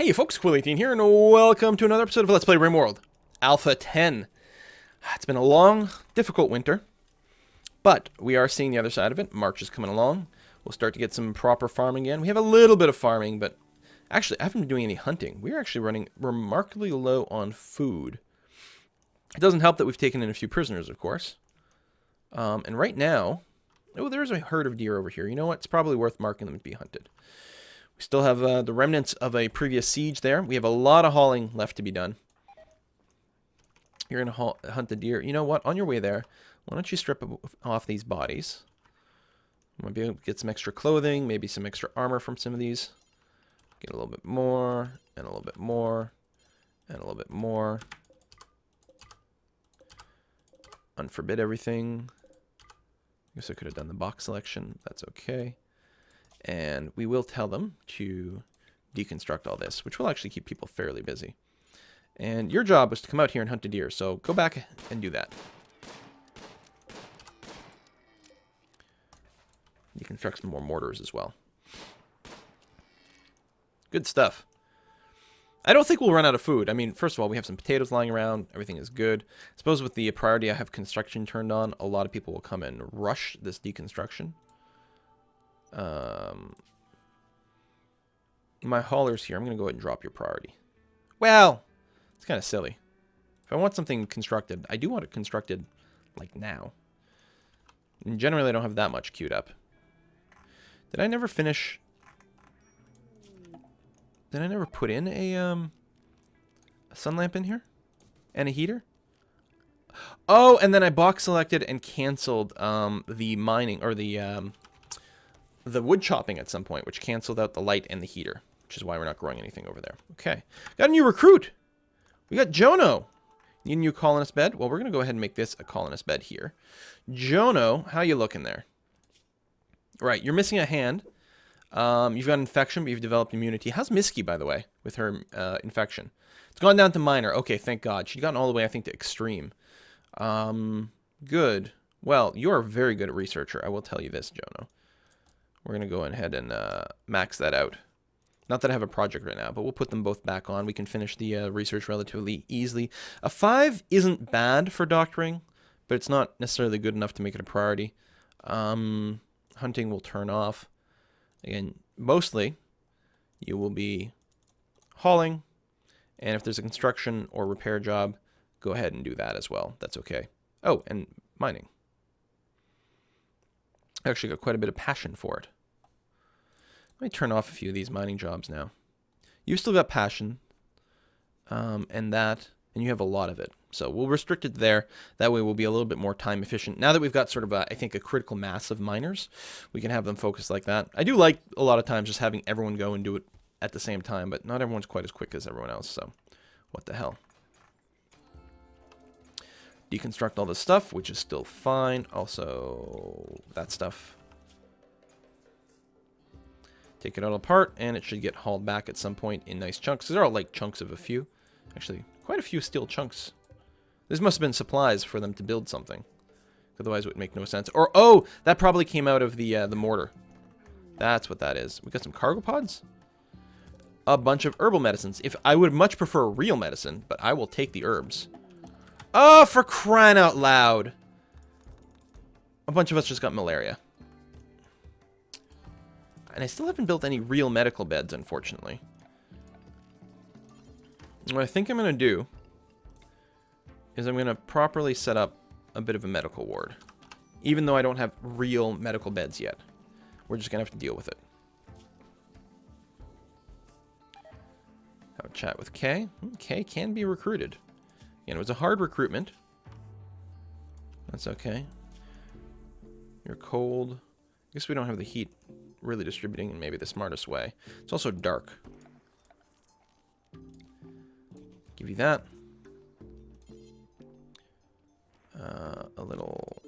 Hey folks, Quill18 here, and welcome to another episode of Let's Play RimWorld Alpha 10. It's been a long, difficult winter, but we are seeing the other side of it. March is coming along. We'll start to get some proper farming again. We have a little bit of farming, but actually I haven't been doing any hunting. We're actually running remarkably low on food. It doesn't help that we've taken in a few prisoners, of course. And right now, oh, there's a herd of deer over here. You know what? It's probably worth marking them to be hunted. We still have the remnants of a previous siege there. We have a lot of hauling left to be done. You're going to hunt the deer. You know what? On your way there, why don't you strip off these bodies? Might be able to get some extra clothing, maybe some extra armor from some of these. Get a little bit more, and a little bit more, and a little bit more. Unforbid everything. I guess I could have done the box selection. That's okay. And we will tell them to deconstruct all this, which will actually keep people fairly busy. And your job was to come out here and hunt a deer, so go back and do that. Deconstruct some more mortars as well. Good stuff. I don't think we'll run out of food. I mean, first of all, we have some potatoes lying around. Everything is good. I suppose with the priority I have construction turned on, a lot of people will come and rush this deconstruction. My hauler's here. I'm going to go ahead and drop your priority. Well, it's kind of silly. If I want something constructed, I do want it constructed like now. And generally, I don't have that much queued up. Did I never finish? Did I never put in a sun lamp in here? And a heater? Oh, and then I box selected and canceled the mining, or the wood chopping at some point, which canceled out the light and the heater, which is why we're not growing anything over there. Okay. Got a new recruit. We got Jono. Need a new colonist bed? Well, we're going to go ahead and make this a colonist bed here. Jono, how you looking there? Right, you're missing a hand. You've got infection, but you've developed immunity. How's Misky, by the way, with her infection? It's gone down to minor. Okay, thank God. She'd gotten all the way, I think, to extreme. Good. Well, you're a very good researcher. I will tell you this, Jono. We're going to go ahead and max that out. Not that I have a project right now, but we'll put them both back on. We can finish the research relatively easily. A 5 isn't bad for doctoring, but it's not necessarily good enough to make it a priority. Hunting will turn off. Again, mostly you will be hauling, and if there's a construction or repair job, go ahead and do that as well. That's okay. Oh, and mining. I actually got quite a bit of passion for it. Let me turn off a few of these mining jobs now. You've still got passion, and you have a lot of it. So we'll restrict it there. That way we'll be a little bit more time efficient. Now that we've got sort of, I think, a critical mass of miners, we can have them focus like that. I do like a lot of times just having everyone go and do it at the same time, but not everyone's quite as quick as everyone else, so what the hell. Deconstruct all this stuff, which is still fine. Also, that stuff. Take it all apart, and it should get hauled back at some point in nice chunks. These are all like chunks of a few. Actually, quite a few steel chunks. This must have been supplies for them to build something. Otherwise, it would make no sense. Or, oh, that probably came out of the mortar. That's what that is. We got some cargo pods. A bunch of herbal medicines. If I would much prefer real medicine, but I will take the herbs. Oh, for crying out loud. A bunch of us just got malaria. And I still haven't built any real medical beds, unfortunately. What I think I'm going to do is I'm going to properly set up a bit of a medical ward. Even though I don't have real medical beds yet. We're just going to have to deal with it. Have a chat with Kay. Kay can be recruited. Again, it was a hard recruitment. That's okay. You're cold. I guess we don't have the heat really distributing in maybe the smartest way. It's also dark. Give you that. A little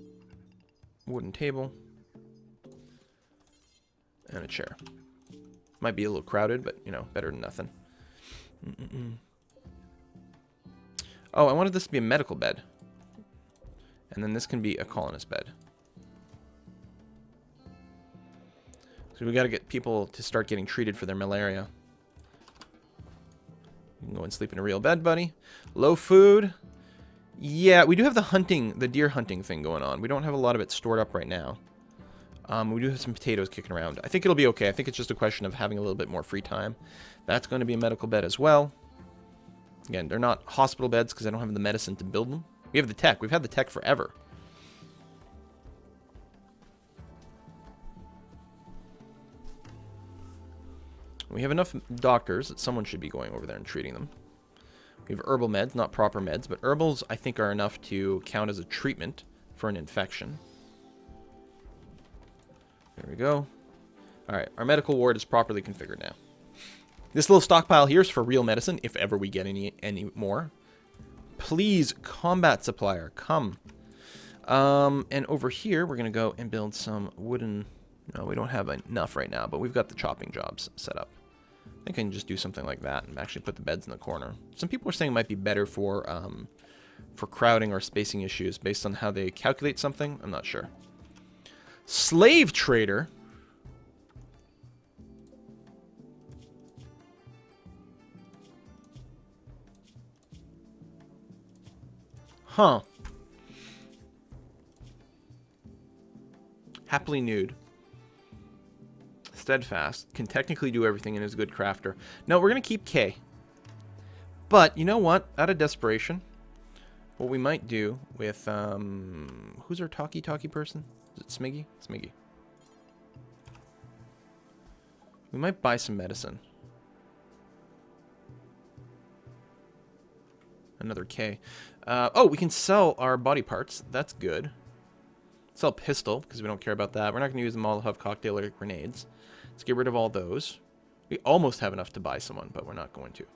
wooden table. And a chair. Might be a little crowded, but, you know, better than nothing. Oh, I wanted this to be a medical bed. And then this can be a colonist bed. So we got to get people to start getting treated for their malaria. You can go and sleep in a real bed, buddy. Low food. Yeah, we do have the deer hunting thing going on. We don't have a lot of it stored up right now. We do have some potatoes kicking around. I think it'll be okay. I think it's just a question of having a little bit more free time. That's going to be a medical bed as well. Again, they're not hospital beds because I don't have the medicine to build them. We have the tech. We've had the tech forever. We have enough doctors that someone should be going over there and treating them. We have herbal meds, not proper meds, but herbals I think are enough to count as a treatment for an infection. There we go. Alright, our medical ward is properly configured now. This little stockpile here is for real medicine, if ever we get any more. Please, combat supplier, come. And over here, we're going to go and build some wooden... No, we don't have enough right now, but we've got the chopping jobs set up. I think I can just do something like that and actually put the beds in the corner. Some people are saying it might be better for crowding or spacing issues based on how they calculate something. I'm not sure. Slave trader? Huh. Happily nude. Steadfast. Can technically do everything and is a good crafter. No, we're going to keep K. But, you know what? Out of desperation, what we might do with, who's our talkie person? Is it Smiggy? Smiggy. We might buy some medicine. Another K. Oh, we can sell our body parts. That's good. Sell pistol, because we don't care about that. We're not going to use the Molotov cocktail or grenades. Let's get rid of all those. We almost have enough to buy someone, but we're not going to.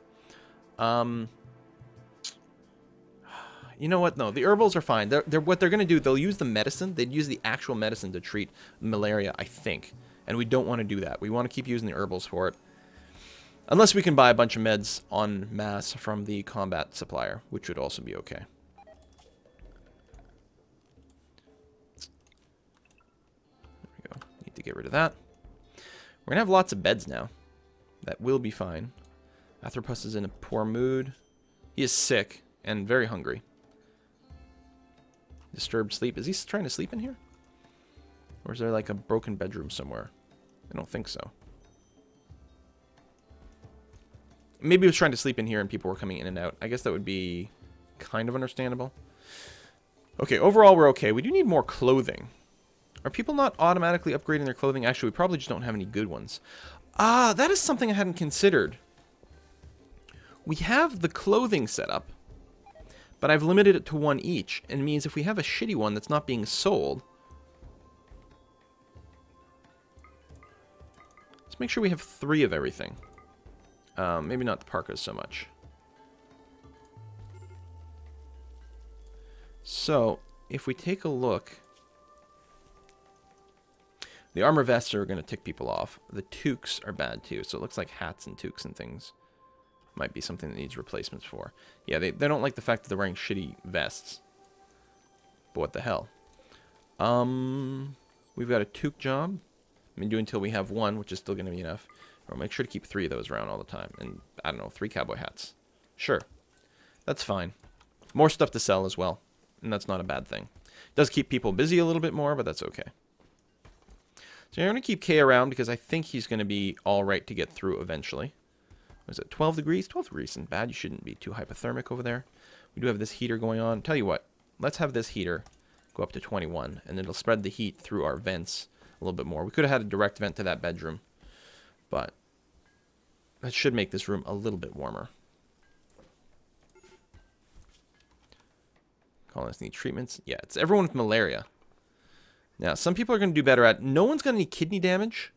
You know what? No, the herbals are fine. What they're going to do, they'll use the medicine. They'd use the actual medicine to treat malaria, I think. And we don't want to do that. We want to keep using the herbals for it. Unless we can buy a bunch of meds en masse from the combat supplier, which would also be okay. There we go. Need to get rid of that. We're going to have lots of beds now. That will be fine. Athropus is in a poor mood. He is sick and very hungry. Disturbed sleep. Is he trying to sleep in here? Or is there like a broken bedroom somewhere? I don't think so. Maybe he was trying to sleep in here and people were coming in and out. I guess that would be kind of understandable. Okay, overall we're okay. We do need more clothing. Are people not automatically upgrading their clothing? Actually, we probably just don't have any good ones. Ah, that is something I hadn't considered. We have the clothing set up, but I've limited it to one each. And it means if we have a shitty one that's not being sold... Let's make sure we have 3 of everything. Maybe not the parkas so much. So, if we take a look... The armor vests are going to tick people off. The toques are bad too, so it looks like hats and toques and things might be something that needs replacements for. Yeah, they don't like the fact that they're wearing shitty vests. But what the hell? We've got a toque job. I mean, do until we have 1, which is still going to be enough. Or make sure to keep 3 of those around all the time. And, I don't know, 3 cowboy hats. Sure. That's fine. More stuff to sell as well. And that's not a bad thing. It does keep people busy a little bit more, but that's okay. So I'm going to keep K around because I think he's going to be alright to get through eventually. Was it 12 degrees? 12 degrees isn't bad. You shouldn't be too hypothermic over there. We do have this heater going on. Tell you what, let's have this heater go up to 21, and it'll spread the heat through our vents a little bit more. We could have had a direct vent to that bedroom, but that should make this room a little bit warmer. Colonists need treatments. Yeah, it's everyone with malaria. Now, some people are going to do better at... No one's got any kidney damage,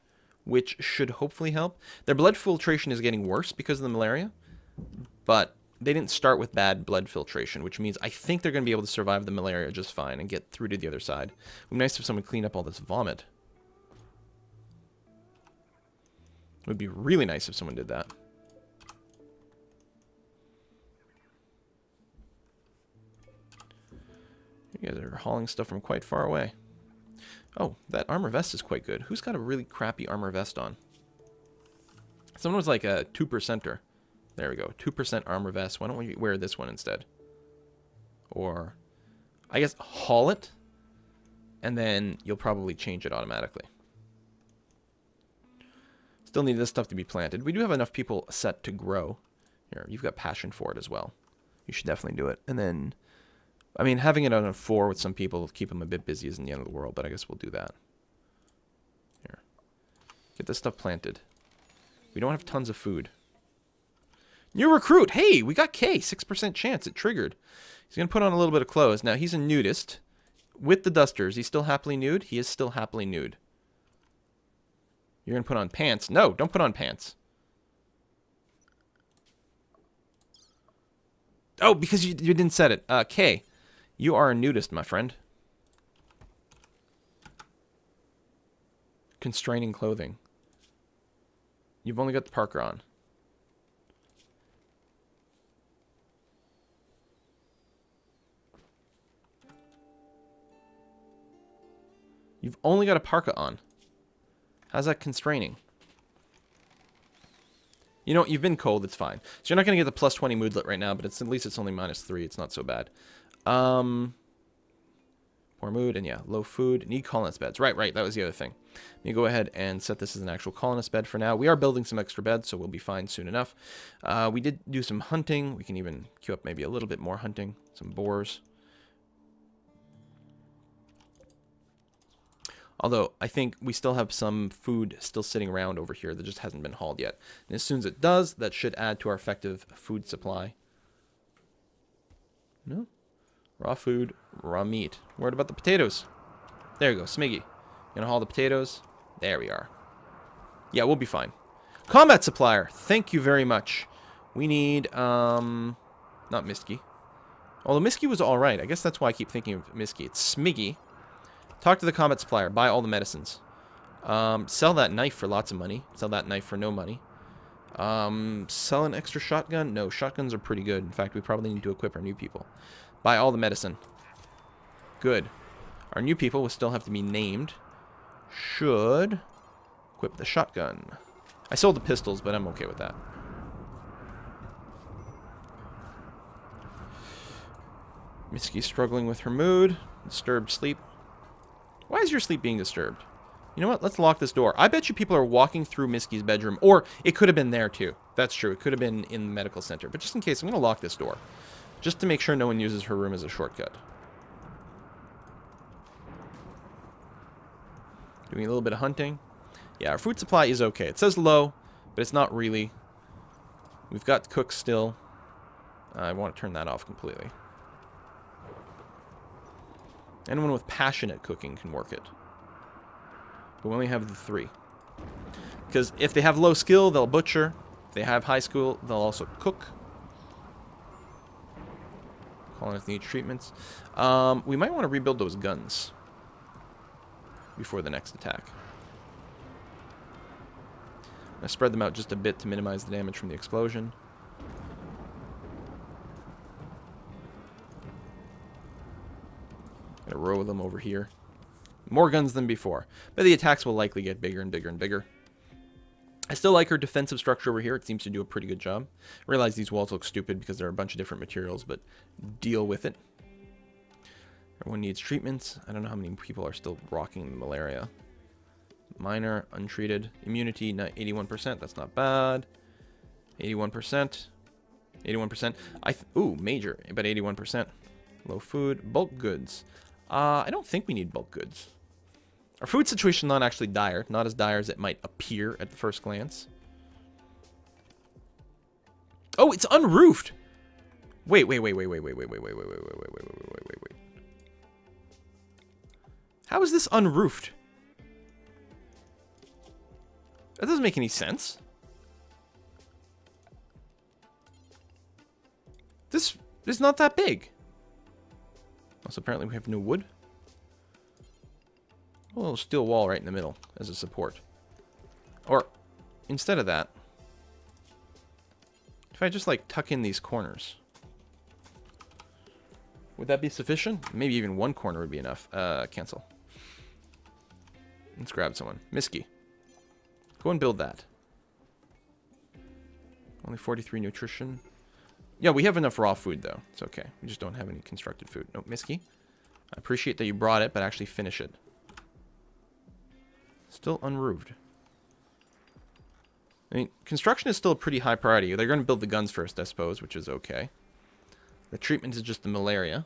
which should hopefully help. Their blood filtration is getting worse because of the malaria, but they didn't start with bad blood filtration, which means I think they're going to be able to survive the malaria just fine and get through to the other side. It would be nice if someone cleaned up all this vomit. It would be really nice if someone did that. You guys are hauling stuff from quite far away. Oh, that armor vest is quite good. Who's got a really crappy armor vest on? Someone was like a 2%er. There we go. 2% armor vest. Why don't we wear this one instead? Or, I guess, haul it. And then you'll probably change it automatically. Still need this stuff to be planted. We do have enough people set to grow. Here, you've got passion for it as well. You should definitely do it. And then, I mean, having it on a 4 with some people to keep them a bit busy isn't the end of the world, but I guess we'll do that. Here. Get this stuff planted. We don't have tons of food. New recruit! Hey, we got K. 6% chance. It triggered. He's going to put on a little bit of clothes. Now, he's a nudist. With the dusters, he's still happily nude? He is still happily nude. You're going to put on pants. No, don't put on pants. Oh, because you didn't set it. K, you are a nudist, my friend. Constraining clothing. You've only got the parka on. You've only got a parka on. How's that constraining? You know, you've been cold, it's fine. So you're not going to get the plus 20 moodlet right now, but at least it's only -3. It's not so bad. Poor mood, and yeah, low food. Need colonist beds. Right, that was the other thing. Let me go ahead and set this as an actual colonist bed for now. We are building some extra beds, so we'll be fine soon enough. We did do some hunting. We can even queue up maybe a little bit more hunting. Some boars. Although, I think we still have some food still sitting around over here that just hasn't been hauled yet. And as soon as it does, that should add to our effective food supply. No? Raw food, raw meat. What about the potatoes? There you go, Smiggy. Gonna haul the potatoes. There we are. Yeah, we'll be fine. Combat supplier, thank you very much. We need, not Misky. Although Misky was alright. I guess that's why I keep thinking of Misky. It's Smiggy. Talk to the combat supplier. Buy all the medicines. Sell that knife for lots of money. Sell that knife for no money. Sell an extra shotgun? No, shotguns are pretty good. In fact, we probably need to equip our new people. Buy all the medicine. Good. Our new people will still have to be named. Should equip the shotgun. I sold the pistols, but I'm okay with that. Misky's struggling with her mood. Disturbed sleep. Why is your sleep being disturbed? You know what? Let's lock this door. I bet you people are walking through Misky's bedroom. Or it could have been there too. That's true. It could have been in the medical center. But just in case, I'm going to lock this door. Just to make sure no one uses her room as a shortcut. Doing a little bit of hunting. Yeah, our food supply is okay. It says low, but it's not really. We've got cooks still. I want to turn that off completely. Anyone with passion at cooking can work it. But we only have the 3. Because if they have low skill, they'll butcher. If they have high skill, they'll also cook. Colonists need treatments. We might want to rebuild those guns before the next attack. I'm going to spread them out just a bit to minimize the damage from the explosion. A row of them over here. More guns than before. But the attacks will likely get bigger and bigger and bigger. I still like her defensive structure over here. It seems to do a pretty good job. I realize these walls look stupid because there are a bunch of different materials, but deal with it. Everyone needs treatments. I don't know how many people are still rocking malaria. Minor, untreated. Immunity, 81%. That's not bad. 81%. 81%. Ooh, major, but 81%. Low food. Bulk goods. I don't think we need bulk goods. Our food situation not actually dire. Not as dire as it might appear at the first glance. Oh, it's unroofed. Wait. How is this unroofed? That doesn't make any sense. This is not that big. Also, apparently we have no wood. A little steel wall right in the middle as a support. Or, instead of that, if I just, like, tuck in these corners, would that be sufficient? Maybe even one corner would be enough. Cancel. Let's grab someone. Misky. Go and build that. Only 43 nutrition. Yeah, we have enough raw food, though. It's okay. We just don't have any constructed food. Nope, Miski. I appreciate that you brought it, but actually finish it. Still unroofed. I mean, construction is still a pretty high priority. They're going to build the guns first, I suppose, which is okay. The treatment is just the malaria.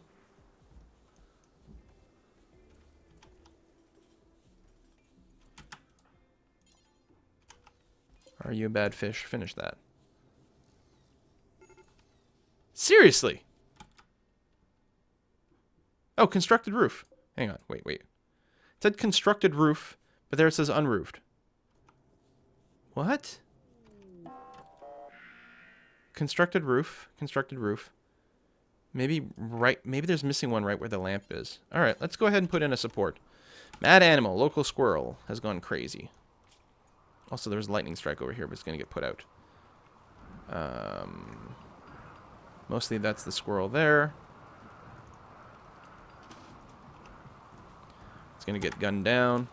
Are you a bad fish? Finish that. Seriously? Oh, constructed roof. Hang on. Wait. It said constructed roof, but there it says unroofed. What? Constructed roof. Constructed roof. Maybe there's missing one right where the lamp is. Alright, let's go ahead and put in a support. Mad animal, local squirrel, has gone crazy. Also, there's a lightning strike over here, but it's going to get put out. Mostly that's the squirrel there. It's going to get gunned down.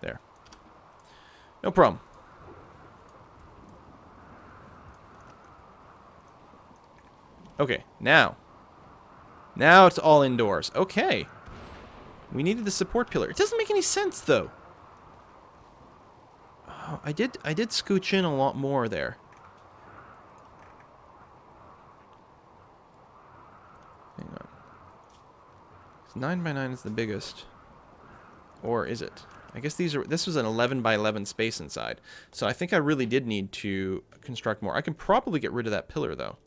There. No problem. Okay, now it's all indoors. Okay. We needed the support pillar. It doesn't make any sense, though. Oh, I did scooch in a lot more there. Hang on. 9 by 9 is the biggest. Or is it? I guess this was an 11 by 11 space inside. So I think I really did need to construct more. I can probably get rid of that pillar, though.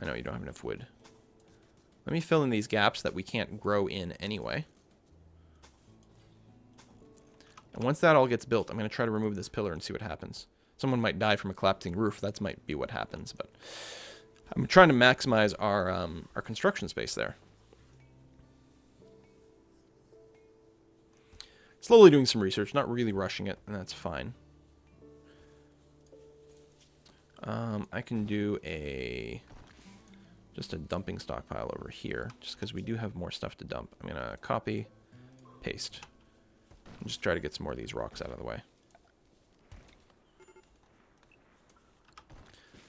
I know you don't have enough wood. Let me fill in these gaps that we can't grow in anyway. And once that all gets built, I'm going to try to remove this pillar and see what happens. Someone might die from a collapsing roof. That might be what happens, but I'm trying to maximize our construction space there. Slowly doing some research, not really rushing it, and that's fine. I can do just a dumping stockpile over here, just because we do have more stuff to dump. I'm going to copy, paste, and just try to get some more of these rocks out of the way.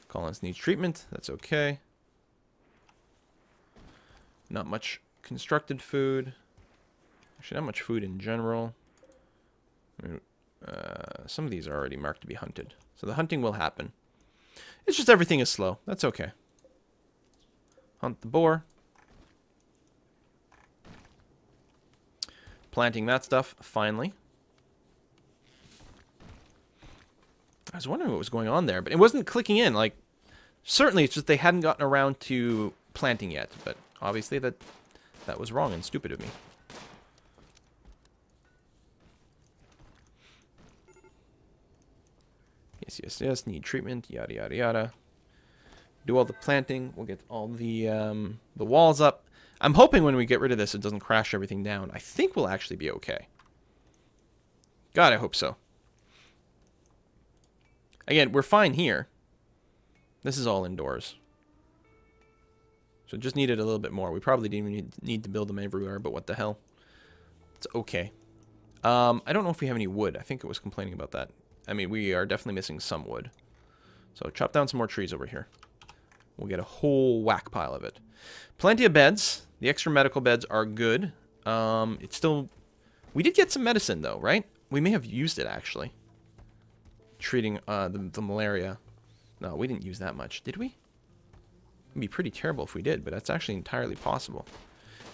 Colonists need treatment. That's okay. Not much constructed food. Actually, not much food in general. I mean, some of these are already marked to be hunted. So the hunting will happen. It's just everything is slow. That's okay. Hunt the boar. Planting that stuff, finally. I was wondering what was going on there, but it wasn't clicking in. Like, certainly it's just they hadn't gotten around to planting yet, but obviously that was wrong and stupid of me. Yes, need treatment, yada, yada, yada. Do all the planting. We'll get all the walls up. I'm hoping when we get rid of this, it doesn't crash everything down. I think we'll actually be okay. God, I hope so. Again, we're fine here. This is all indoors. So just needed a little bit more. We probably didn't even need to build them everywhere, but what the hell. It's okay. I don't know if we have any wood. I think it was complaining about that. I mean, we are definitely missing some wood. So chop down some more trees over here. We'll get a whole whack pile of it. Plenty of beds. The extra medical beds are good. It's still... We did get some medicine, though, right? We may have used it, actually. Treating the malaria. No, we didn't use that much, did we? It'd be pretty terrible if we did, but that's actually entirely possible.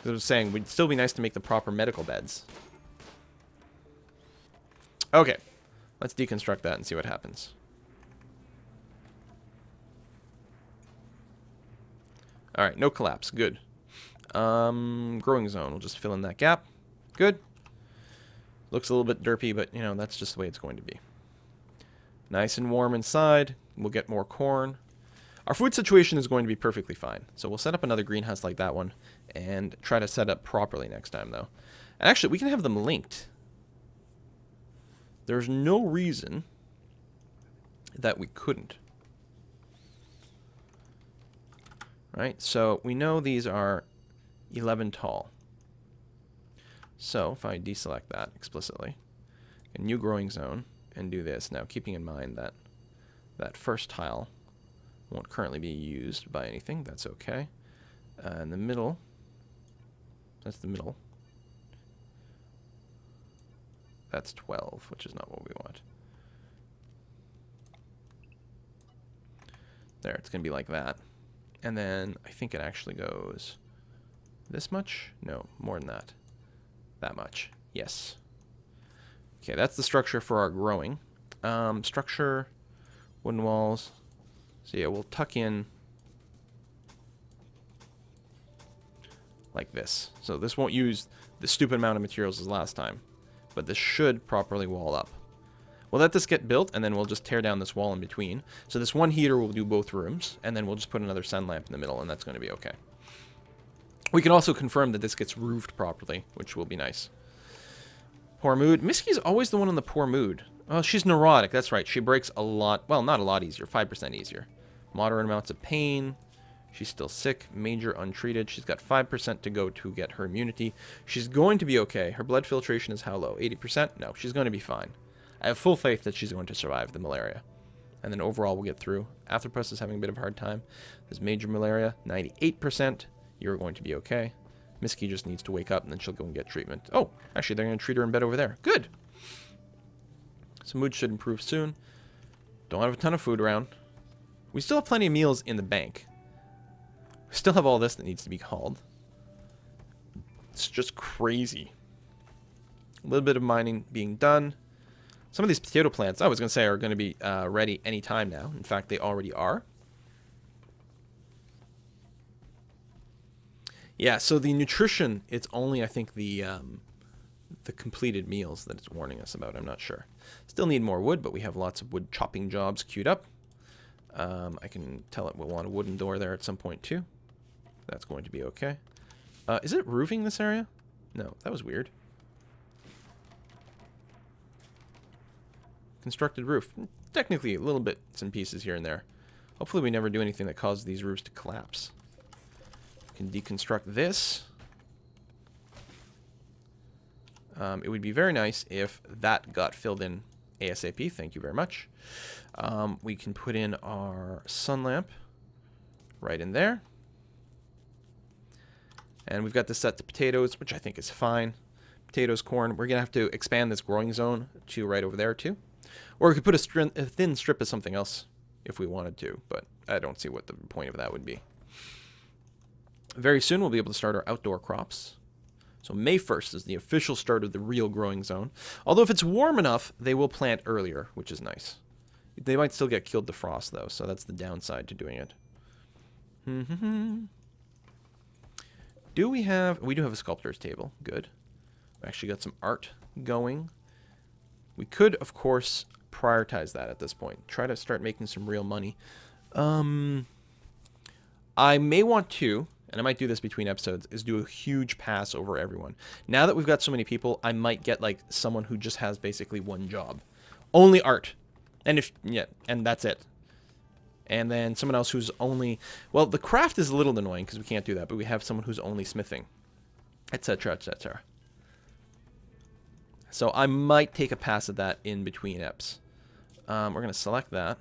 As I was saying, it'd still be nice to make the proper medical beds. Okay. Let's deconstruct that and see what happens. Alright, no collapse. Good. Growing zone. We'll just fill in that gap. Good. Looks a little bit derpy, but, you know, that's just the way it's going to be. Nice and warm inside. We'll get more corn. Our food situation is going to be perfectly fine. So we'll set up another greenhouse like that one and try to set up properly next time, though. And actually, we can have them linked. There's no reason that we couldn't. Right, so we know these are 11 tall. So if I deselect that explicitly, a new growing zone, and do this. Now, keeping in mind that that first tile won't currently be used by anything. That's okay. In the middle, that's the middle. That's 12, which is not what we want. There, it's going to be like that. And then I think it actually goes this much? No, more than that. That much. Yes. Okay, that's the structure for our growing. Structure, wooden walls. So yeah, we'll tuck in like this. So this won't use the stupid amount of materials as last time, but this should properly wall up. We'll let this get built, and then we'll just tear down this wall in between. So this one heater will do both rooms, and then we'll just put another sun lamp in the middle, and that's going to be okay. We can also confirm that this gets roofed properly, which will be nice. Poor mood. Miski's always the one in the poor mood. Oh, she's neurotic. That's right. She breaks a lot. Well, not a lot easier. 5% easier. Moderate amounts of pain. She's still sick. Major untreated. She's got 5% to go to get her immunity. She's going to be okay. Her blood filtration is how low? 80%? No, she's going to be fine. I have full faith that she's going to survive the malaria. And then overall we'll get through. Arthropus is having a bit of a hard time. There's major malaria. 98%. You're going to be okay. Miski just needs to wake up, and then she'll go and get treatment. Oh, actually, they're going to treat her in bed over there. Good. So mood should improve soon. Don't have a ton of food around. We still have plenty of meals in the bank. We still have all this that needs to be hauled. It's just crazy. A little bit of mining being done. Some of these potato plants, I was going to say, are going to be ready any time now. In fact, they already are. Yeah, so the nutrition, it's only, I think, the completed meals that it's warning us about. I'm not sure. Still need more wood, but we have lots of wood chopping jobs queued up. I can tell it we'll want a wooden door there at some point, too. That's going to be okay. Is it roofing this area? No, that was weird. Constructed roof. Technically, a little bits and pieces here and there. Hopefully we never do anything that causes these roofs to collapse. Can deconstruct this. It would be very nice if that got filled in ASAP. Thank you very much. We can put in our sun lamp right in there. And we've got this set to potatoes, which I think is fine. Potatoes, corn. We're going to have to expand this growing zone to right over there too. Or we could put a thin strip of something else if we wanted to, but I don't see what the point of that would be. Very soon we'll be able to start our outdoor crops. So May 1st is the official start of the real growing zone. Although if it's warm enough, they will plant earlier, which is nice. They might still get killed to frost, though, so that's the downside to doing it. Do we have... We do have a sculptor's table. Good. We actually got some art going. We could, of course, prioritize that at this point. Try to start making some real money. I may want to... and I might do this between episodes, is do a huge pass over everyone. Now that we've got so many people, I might get, like, someone who just has basically one job. Only art. And if, yeah, and that's it. And then someone else who's only, well, the craft is a little annoying because we can't do that, but we have someone who's only smithing, etc., etc. So I might take a pass at that in between eps. We're going to select that.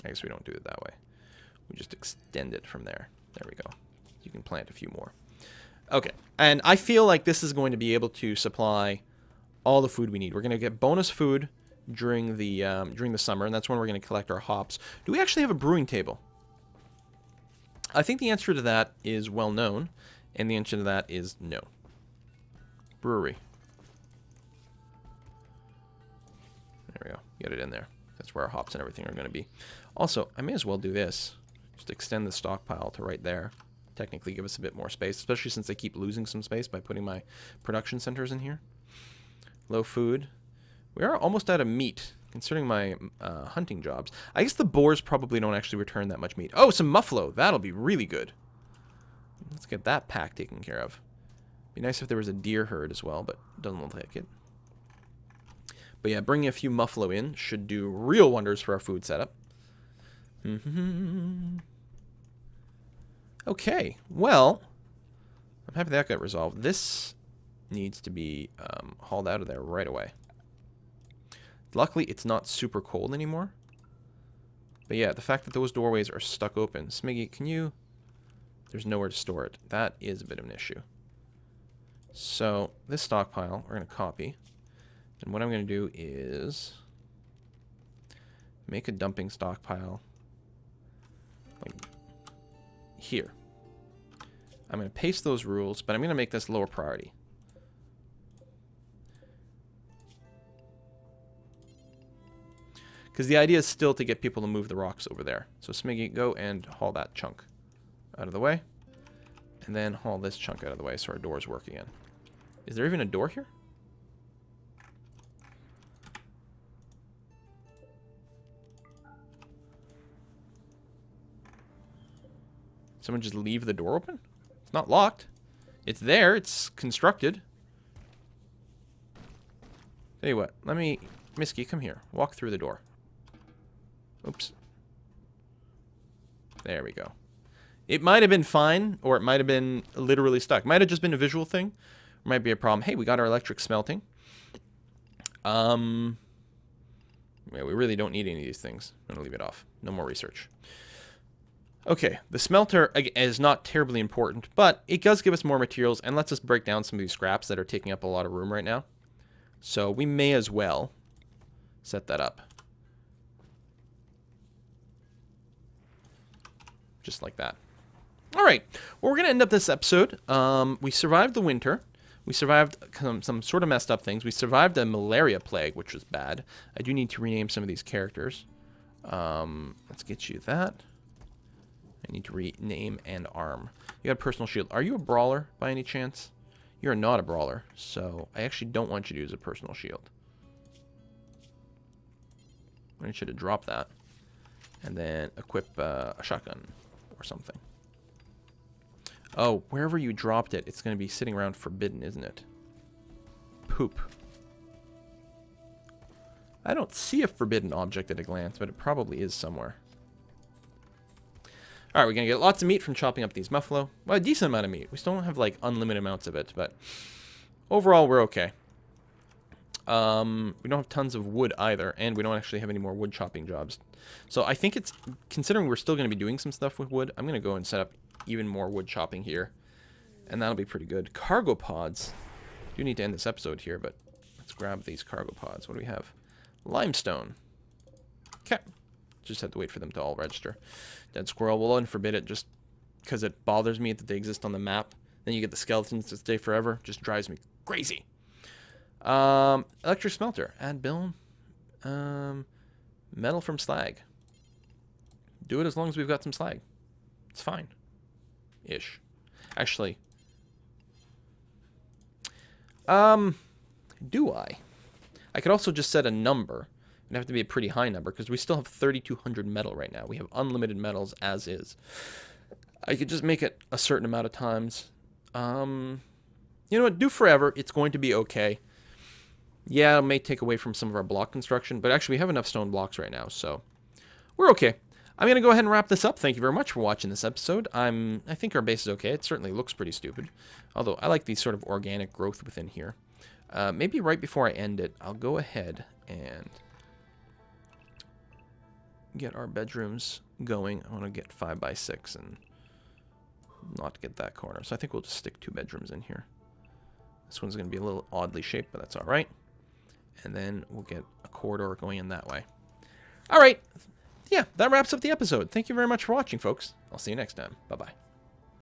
I guess we don't do it that way. We just extend it from there. There we go. You can plant a few more. Okay, and I feel like this is going to be able to supply all the food we need. We're going to get bonus food during the summer, and that's when we're going to collect our hops. Do we actually have a brewing table? I think the answer to that is well known, and the answer to that is no. Brewery. There we go. Get it in there. That's where our hops and everything are going to be. Also, I may as well do this. Just extend the stockpile to right there. Technically give us a bit more space, especially since I keep losing some space by putting my production centers in here. Low food. We are almost out of meat, considering my hunting jobs. I guess the boars probably don't actually return that much meat. Oh, some muffalo. That'll be really good. Let's get that pack taken care of. Be nice if there was a deer herd as well, but doesn't look like it. But yeah, bringing a few muffalo in should do real wonders for our food setup. Okay, well, I'm happy that got resolved. This needs to be hauled out of there right away. Luckily, it's not super cold anymore. But yeah, the fact that those doorways are stuck open. Smiggy, can you... There's nowhere to store it. That is a bit of an issue. So, this stockpile, we're going to copy. And what I'm going to do is... make a dumping stockpile. Like here. I'm going to paste those rules, but I'm going to make this lower priority. Because the idea is still to get people to move the rocks over there. So Smiggy, go and haul that chunk out of the way. And then haul this chunk out of the way so our doors work again. Is there even a door here? Someone just leave the door open? It's not locked. It's there. It's constructed. Tell you what. Let me... Misky, come here. Walk through the door. Oops. There we go. It might have been fine, or it might have been literally stuck. Might have just been a visual thing. Might be a problem. Hey, we got our electric smelting. Yeah, we really don't need any of these things. I'm going to leave it off. No more research. Okay, the smelter is not terribly important, but it does give us more materials and lets us break down some of these scraps that are taking up a lot of room right now. So we may as well set that up. Just like that. All right, well, we're going to end up this episode. We survived the winter. We survived some sort of messed up things. We survived a malaria plague, which was bad. I do need to rename some of these characters. Let's get you that. I need to rename and arm. You got a personal shield. Are you a brawler by any chance? You're not a brawler, so I actually don't want you to use a personal shield. I should have dropped that. And then equip a shotgun or something. Oh, wherever you dropped it, it's going to be sitting around forbidden, isn't it? Poop. I don't see a forbidden object at a glance, but it probably is somewhere. Alright, we're going to get lots of meat from chopping up these muffalo. Well, a decent amount of meat. We still don't have, like, unlimited amounts of it, but overall, we're okay. We don't have tons of wood either, and we don't actually have any more wood chopping jobs. So I think it's, considering we're still going to be doing some stuff with wood, I'm going to go and set up even more wood chopping here. And that'll be pretty good. Cargo pods. I do need to end this episode here, but let's grab these cargo pods. What do we have? Limestone. Okay. Just have to wait for them to all register. Dead squirrel. We'll unforbid it just because it bothers me that they exist on the map. Then you get the skeletons to stay forever. Just drives me crazy. Electric smelter. Add bill. Metal from slag. Do it as long as we've got some slag. It's fine. Ish. Actually. Do I? I could also just set a number. It'd have to be a pretty high number because we still have 3,200 metal right now. We have unlimited metals as is. I could just make it a certain amount of times. You know what? Do forever. It's going to be okay. Yeah, it may take away from some of our block construction, but actually we have enough stone blocks right now, so we're okay. I'm going to go ahead and wrap this up. Thank you very much for watching this episode. I think our base is okay. It certainly looks pretty stupid, although I like the sort of organic growth within here. Maybe right before I end it, I'll go ahead and get our bedrooms going. I want to get 5x6 and not get that corner, so I think we'll just stick 2 bedrooms in here. This one's going to be a little oddly shaped, but that's all right. And then we'll get a corridor going in that way. All right. Yeah, that wraps up the episode. Thank you very much for watching, folks. I'll see you next time. Bye-bye.